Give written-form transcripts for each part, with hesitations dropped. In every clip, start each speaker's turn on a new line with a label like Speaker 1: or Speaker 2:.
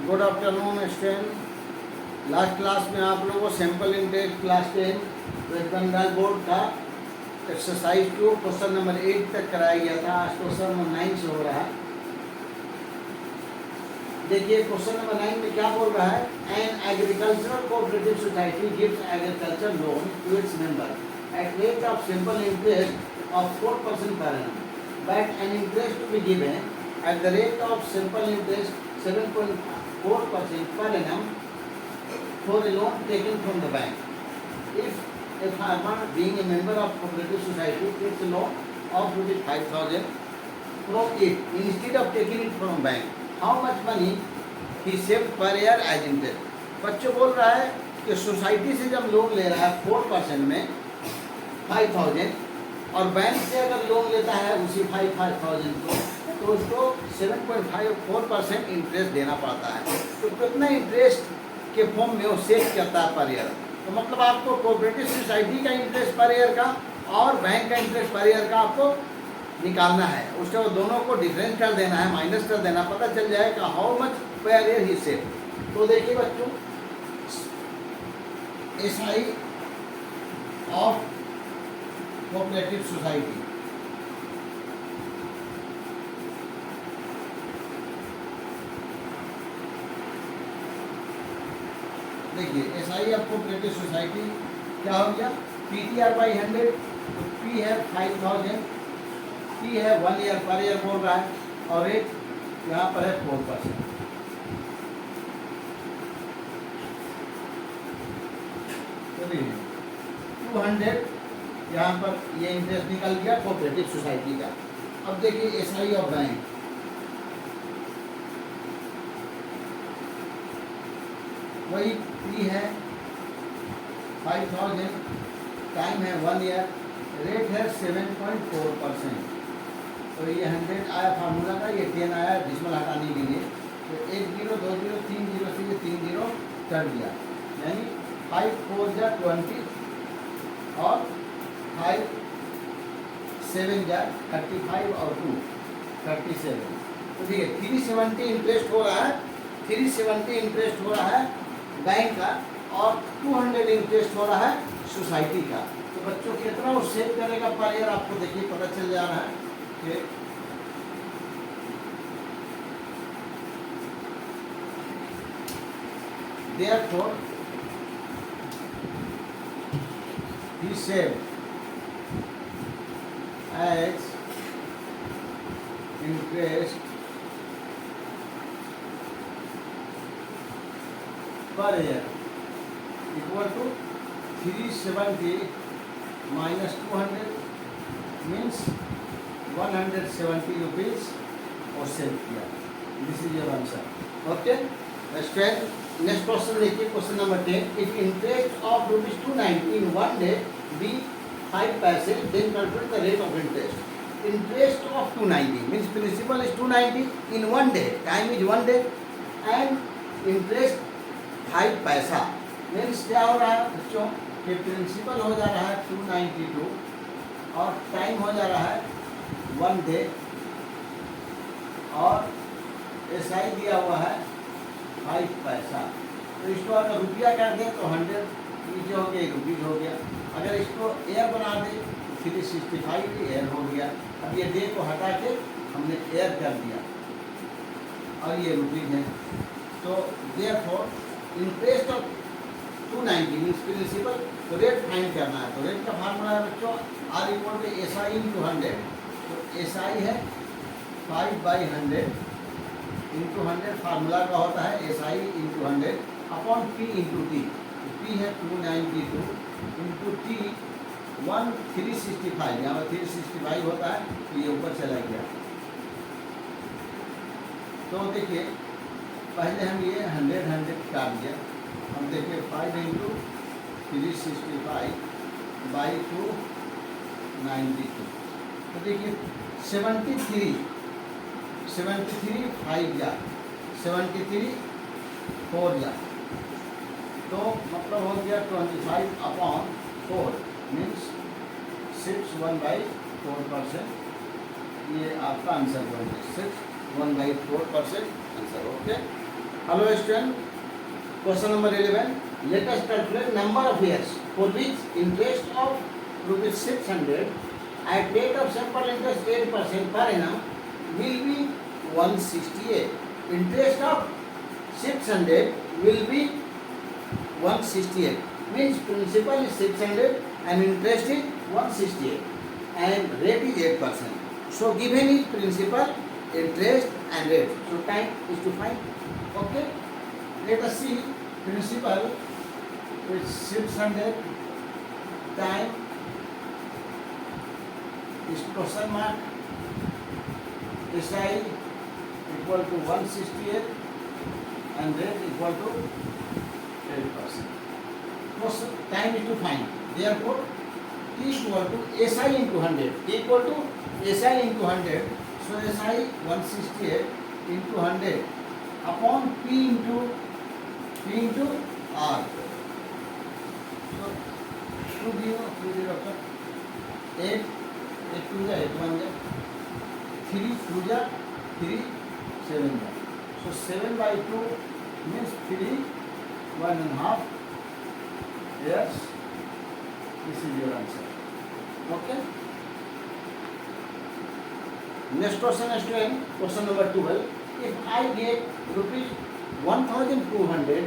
Speaker 1: Good afternoon student. Last class में आप लोगों को सैम्पल इंटेक क्लास 10 वेस्ट बंगाल बोर्ड का एक्सरसाइज 2 क्वेश्चन नंबर 8 तक कराया गया था। आज क्वेश्चन नंबर 9 से हो रहा है। देखिए क्वेश्चन नंबर 9 में क्या बोल रहा है। An agricultural cooperative society gives agriculture loan to its member at rate of simple interest of 4% per annum, but an interest to be given at the rate of simple interest 7.4% per annum for a loan taken from the bank. If a farmer being a member of cooperative society takes a loan of ₹5,000 from it instead of taking it from bank, how much money he saved per year as interest? बच्चों बोल रहा है कि society से जब loan ले रहा है 4% में 5,000 और बैंक से अगर लोन लेता है उसी 5,000 को तो उसको 7.54% इंटरेस्ट देना पड़ता है। तो कितना इंटरेस्ट के फॉर्म में वो सेव करता है पर ईयर। तो मतलब आपको कोऑपरेटिव सोसाइटी का इंटरेस्ट पर ईयर का और बैंक का इंटरेस्ट पर ईयर का आपको निकालना है। उसके वो दोनों को डिफरेंस कर देना है, माइनस कर देना, पता चल जाएगा how much per year he save. तो देखिए बच्चों, एसआई ऑफ कोऑपरेटिव सोसाइटी, देखिए एसआई ऑफ कोऑपरेटिव सोसाइटी क्या हो गया। पीटीआर बाई 100, तो पी है 5,000, पी है 1 ईयर पर ईयर बोल रहा है और रेट यहाँ पर है 4%। तो देखिए 200 यहाँ पर ये इंटरेस्ट निकल गया कोऑपरेटिव सोसाइटी का। अब देखिए एसआई ऑफ बैंक, वही पी है 5,000, टाइम है 1 ईयर, रेट है 7.4%। तो ये 100 आया फार्मूला का, ये 10 आया डिसमल हटाने के लिए। तो 1 0 2 0 3 0 से ये 3 0 कर दिया, यानी 5 4 जा 20 और 5 7 जा 35 और 2 37। तो ठीक है 370 इंटरेस्ट हो रहा है, 370 इंटरेस्ट हो रहा है बैंक का और 200 इंटरेस्ट हो रहा है सोसाइटी का। तो बच्चों कितना वो सेव करेगा पर ईयर आपको देखिए पता चल जा रहा है कि therefore he saved as interest per year equal to 370 minus 200 means 170 rupees और सेव किया। This is your answer. Okay student, next question देखिए, question number 10। If interest of ₹290 in 1 day be 5 पैसे, then calculate the rate of interest. Interest of 290 means principal is 290 in 1 day, time is 1 day and interest 5 पैसा means क्या हो रहा है बच्चों कि principal हो जा रहा है 292 और टाइम हो जा रहा है 1 डे और एसआई दिया हुआ है 5 पैसा। तो इसको अगर रुपया कर दें तो 100 नीचे हो गया, रुपीज हो गया। अगर इसको एयर बना दें तो 365 एयर हो गया। अब ये डे को हटा के हमने एयर कर दिया और ये रुपीज है। तो therefore interest of 290 means principal, तो रेट फाइंड करना है। तो रेट का फार्मूला है बच्चों R equal to SI into 100। तो एसआई है 5/100 इंटू 100, फार्मूला का होता है SI into 100 upon P into T. P है 292 इंटू टी 365, यहाँ पर 365 होता है तो ये ऊपर चला गया। तो देखिए पहले हम ये 100 काट दिया। हम देखिए 5 इंटू 365 बाई 292। तो देखिए 73 5 जा 73 4 जा, तो मतलब हो गया 25 अपॉन 4 मीन्स 6/4%। ये आपका आंसर बन गया 6/4% answer. Okay. Hello student, question number 11. Let us calculate number of years for which interest of rupees 600 at rate of simple interest 8% per annum will be 168. Interest of 600 will be 168. Means principal is 600 and interest is 168 and rate is 8%. So given is principal, interest and rate. So time is to find. Okay. Let us see principal is 600, time is question mark, SI equal to 168 and rate equal to 8%. Question time is to find. Therefore, T equal to SI into 100. T equal to SI into 100. So SI 168 into 100 upon P into R. So 20 8 2 8 1 3 2 3 7. So 7 by 2 means 3 1.5 years. This is your answer. Okay. Next question, student. Question number 12. If I get rupees 1,200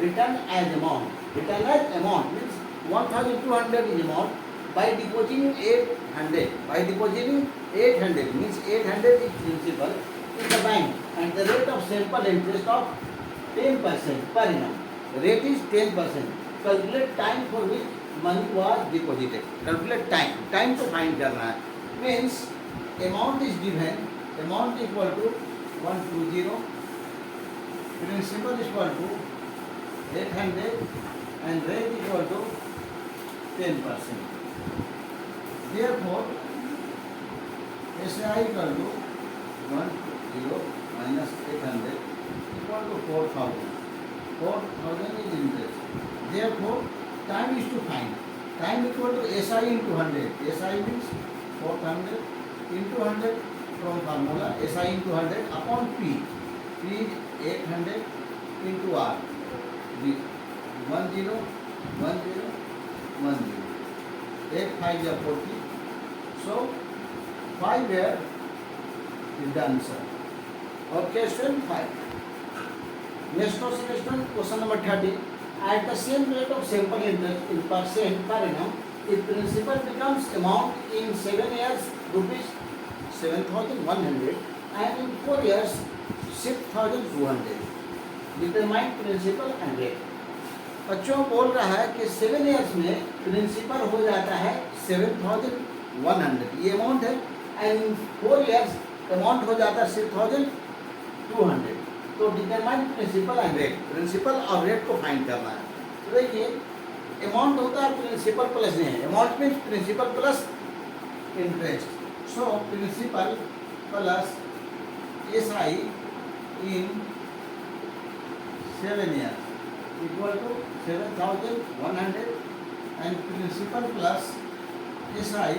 Speaker 1: return as amount. Return as amount means 1,200 is amount by depositing 800. By depositing 800 means 800 is principal in the bank and the rate of simple interest of 10% per annum. Rate is 10%. Calculate time for which money was deposited. Calculate time. Time to find करना है. Means amount is given. Amount equal to 120. Principal is equal to 800 and rate equal to 10%. Therefore, SI equal to 120 minus 800 equal to 4,000. 4,000 is interest. Therefore, time is to find. Time equal to SI into 100. SI means 400 into 100 from formula SI into 100 upon P. P is 800 into R. 10 10 10. 8 5 is 40. So 5 here is the answer. Okay, student, 5. Next question, question number 30. At the same rate of simple interest in percent per annum, if principal becomes amount in 7 years rupees 7,100 and in 4 years 6,200. Determine principal and rate. बच्चों बोल रहा है कि 7 years में principal हो जाता है 7,100 ये अमाउंट है एंड इन 4 years अमाउंट हो जाता है 6,200. तो determine principal and rate. Principal और रेट को फाइंड करना है. तो देखिए अमाउंट होता है प्रिंसिपल प्लस नहीं है. Amount means principal plus interest. So principal plus SI in 7 years equal to 7,100 and principal plus SI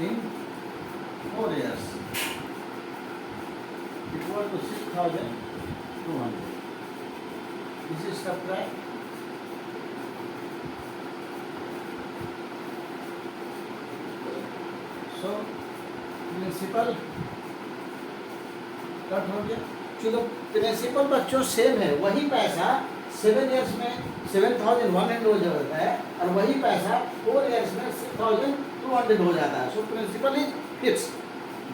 Speaker 1: in 4 years equal to 6,200. This is subtract. So principal cut हो गया. चलो प्रिंसिपल बच्चों same है. वही पैसा 7 years में 7,100 हो जाता है और वही पैसा 4 years में 6,200 हो जाता है. So principal is fix.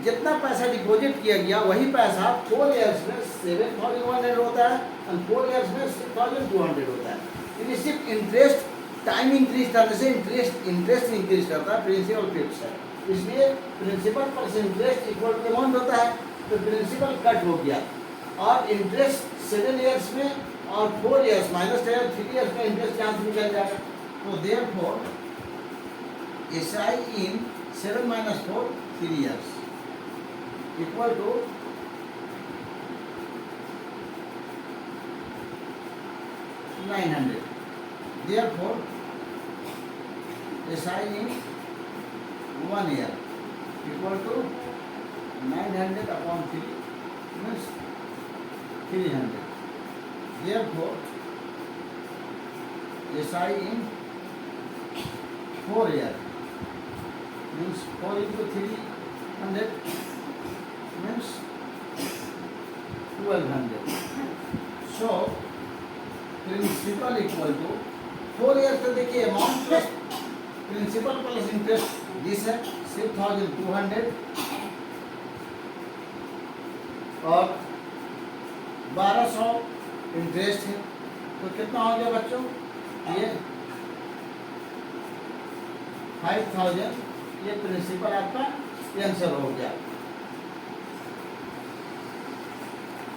Speaker 1: जितना पैसा डिपॉजिट किया गया वही पैसा 4 years में 7,100 होता है और 4 years में 6,200 होता है. ये सिर्फ इंटरेस्ट टाइम इंक्रीज करने से इंटरेस्ट इंक्रीज करता है. प्रिंसिपल फिक्स है इसलिए principal plus interest equal to amount होता है. तो प्रिंसिपल कट हो गया और इंटरेस्ट 7 years में और 4 years माइनस 3 years में इंटरेस्ट यहाँ से निकल जाएगा. तो therefore SI in 7 minus 4 3 years equal to 900. Therefore, SI in 1 year equal to 900 upon 3 means 300. Therefore, SI in 4 year means 4 into 300 means 1200. So principal equal to 4 years तो देखिए amount plus principal plus interest this है 6200 और 1200 interest है तो कितना हो गया बच्चों ये 5000 ये प्रिंसिपल आपका आंसर हो गया।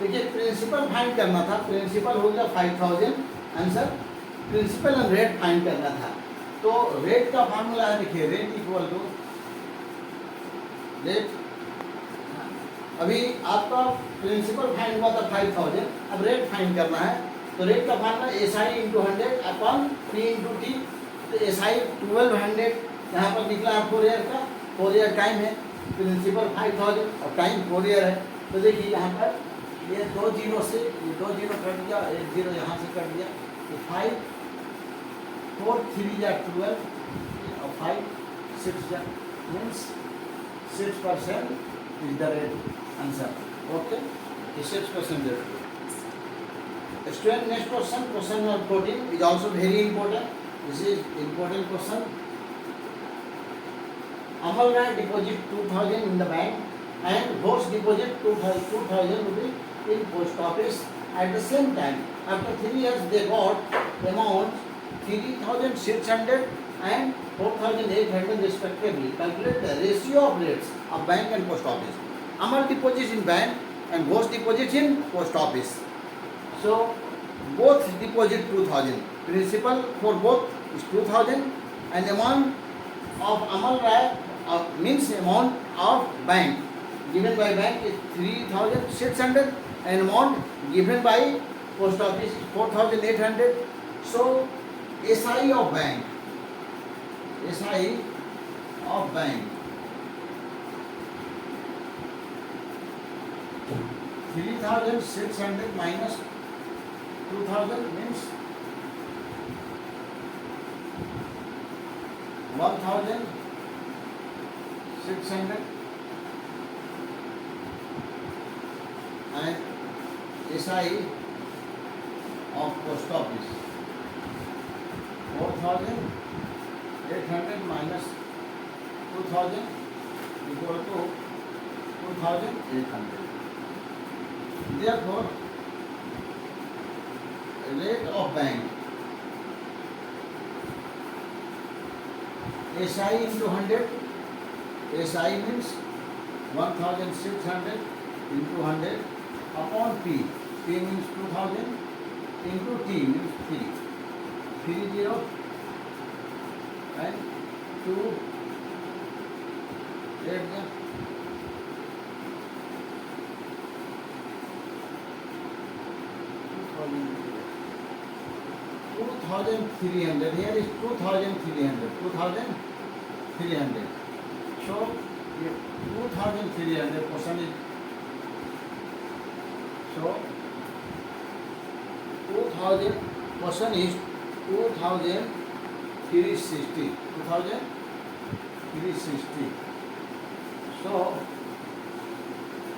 Speaker 1: देखिए प्रिंसिपल फाइंड करना था प्रिंसिपल हो गया 5000 answer principal and rate find करना था तो रेट का फार्मूला है देखिए रेट इक्वल टू रेट अभी आपका प्रिंसिपल फाइंड हुआ था 5000 अब रेट फाइंड करना है तो रेट का formula SI into 100 upon P into T तो SI 1200 यहाँ पर निकला है 4 ईयर का 4 ईयर टाइम है प्रिंसिपल 5000 और टाइम 4 ईयर है तो देखिए यहाँ पर ये 2 जीरो से ये 2 जीरो कट गया 1 जीरो यहाँ से कट गया तो 5 4 3 या 12 और 5 6 या means 6% is the rate answer. Okay, the 6% rate. Student, next question, question number 14 is also very important. This is important question. Amal Rai deposit 2000 in the bank and Ghosh deposit 2000 rupees in post office at the same time. After 3 years, they got amount 3600 and 4800 respectively. Calculate the ratio of rates of bank and post office. Amal deposits in bank and Ghosh deposits in post office. So both deposit 2000. Principal for both is 2000 and amount of Amal Rai means amount of bank given by bank is 3600 and amount given by post office is 4800. So SI of bank 3600 minus 2000 means 1600 and SI of post office 4800 minus 2000 equal to 2800. Therefore, rate of bank SI into 100. SI means 1600 into 100 upon P. P means 2000 into T means 3. 30 and 2 8 2300. Here is 2300. So 2300 question is so 2000 question is 2360. 2360. So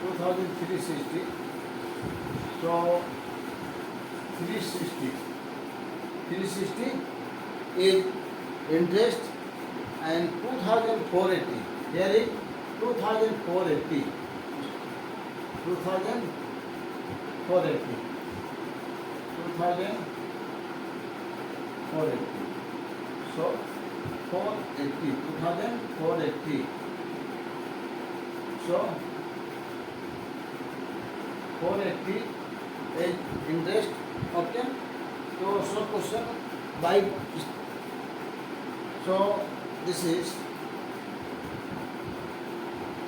Speaker 1: 2360. So 360 is interest and 2480. Here is 2480. 2480. So 480. 2480. So 480 is interest. Okay. So question by so this is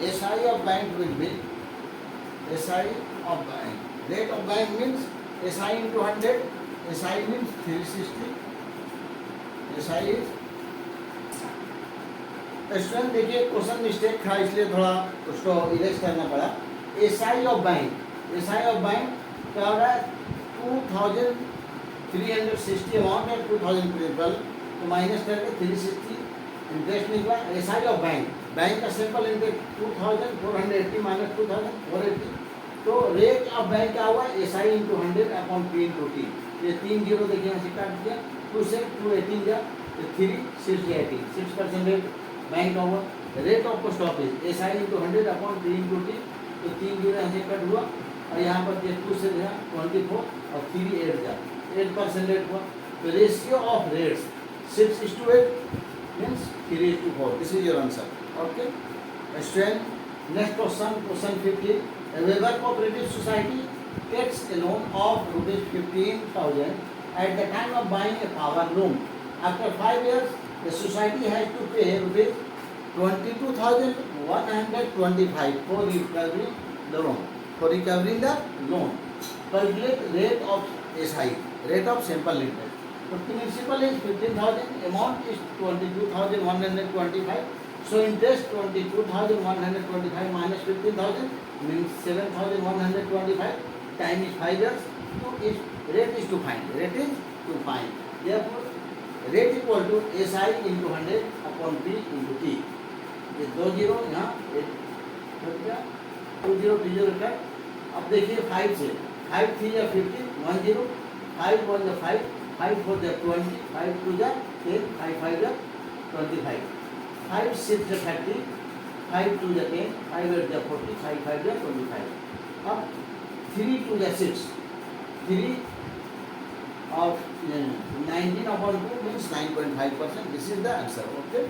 Speaker 1: SI of bank will be SI of bank. Rate of bank means SI into 100. SI means 360. SI is student देखिए question mistake था इसलिए थोड़ा उसको erase करना पड़ा। SI of bank क्या हो रहा है 2360 अमाउंट है 2000 प्रिंसिपल, तो माइनस करके 360 इंटरेस्ट निकला। एसआई ऑफ बैंक, बैंक का सिंपल इंटरेस्ट 2480 माइनस 2480, तो रेट ऑफ बैंक क्या हुआ SI into 100 upon P into T. ये 3 जीरो देखिए यहाँ से काट दिया, 2 से 218 जा तो 3 680 6% रेट बैंक का हुआ। Rate of post office SI into 100 upon P into T, तो 3 जीरो यहाँ से कट हुआ और यहाँ पर 2 से 24 और 3 8 जा 8% रेट हुआ। तो ratio of rates 6:8 means 3:4. This is your answer. Okay. Student, next question, question 15. A Weber Cooperative Society takes a loan of rupees 15,000 at the time of buying a power loom. After 5 years, the society has to pay rupees 22,125 for recovering the loan. For recovering the loan, calculate rate of SI, rate of simple interest. The principal is 15,000, amount is 22,125. So interest 22,125 minus 15,000 means 7,125. Time is 5 years. So its rate is to find. Rate is to find. Therefore, rate equal to SI into 100 upon P into T. ये 2 zero यहाँ 2 zero 2 zero का। अब देखिए 5 से 5 3 या 15 1 zero 5 1 या 5 5 4 जा 20 5 2 जा 10 5 5 जा 25 5 6 जा 30 5 2 जा 10 5 8 जा 40 5 5 जा 25। अब 3 2 जा 6 3 of 19 upon 2 means 9.5%. This is the answer. Okay.